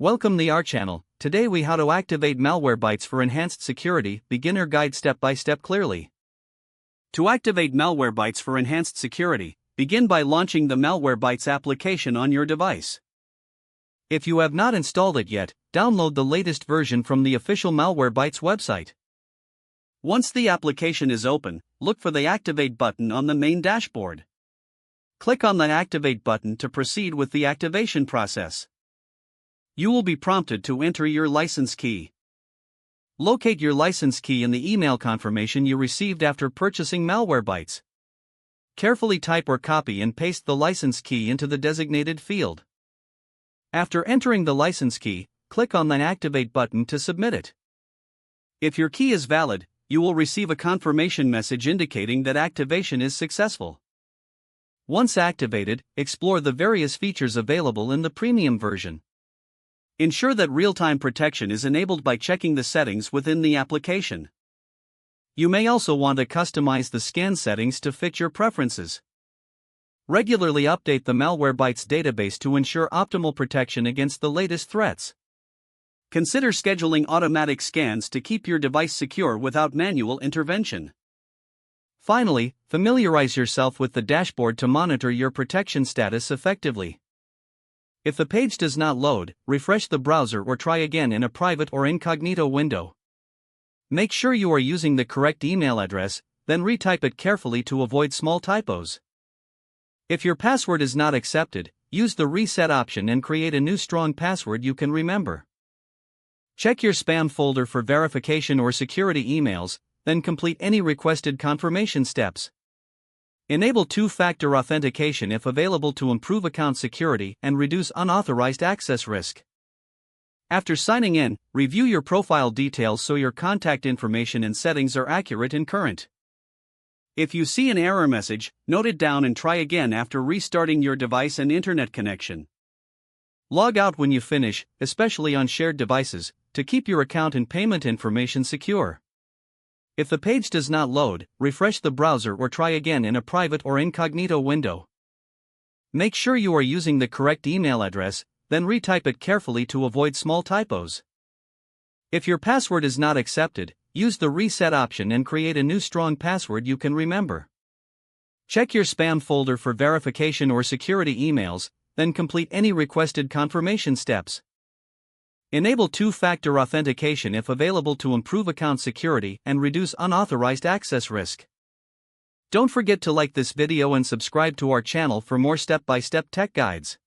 Welcome to our channel. Today we how to activate Malwarebytes for enhanced security, beginner guide step by step clearly. To activate Malwarebytes for enhanced security, begin by launching the Malwarebytes application on your device. If you have not installed it yet, download the latest version from the official Malwarebytes website. Once the application is open, look for the Activate button on the main dashboard. Click on the Activate button to proceed with the activation process. You will be prompted to enter your license key. Locate your license key in the email confirmation you received after purchasing Malwarebytes. Carefully type or copy and paste the license key into the designated field. After entering the license key, click on the Activate button to submit it. If your key is valid, you will receive a confirmation message indicating that activation is successful. Once activated, explore the various features available in the premium version. Ensure that real-time protection is enabled by checking the settings within the application. You may also want to customize the scan settings to fit your preferences. Regularly update the Malwarebytes database to ensure optimal protection against the latest threats. Consider scheduling automatic scans to keep your device secure without manual intervention. Finally, familiarize yourself with the dashboard to monitor your protection status effectively. If the page does not load, refresh the browser or try again in a private or incognito window. Make sure you are using the correct email address, then retype it carefully to avoid small typos. If your password is not accepted, use the reset option and create a new strong password you can remember. Check your spam folder for verification or security emails, then complete any requested confirmation steps. Enable two-factor authentication if available to improve account security and reduce unauthorized access risk. After signing in, review your profile details so your contact information and settings are accurate and current. If you see an error message, note it down and try again after restarting your device and internet connection. Log out when you finish, especially on shared devices, to keep your account and payment information secure. If the page does not load, refresh the browser or try again in a private or incognito window. Make sure you are using the correct email address, then retype it carefully to avoid small typos. If your password is not accepted, use the reset option and create a new strong password you can remember. Check your spam folder for verification or security emails, then complete any requested confirmation steps. Enable two-factor authentication if available to improve account security and reduce unauthorized access risk. Don't forget to like this video and subscribe to our channel for more step-by-step tech guides.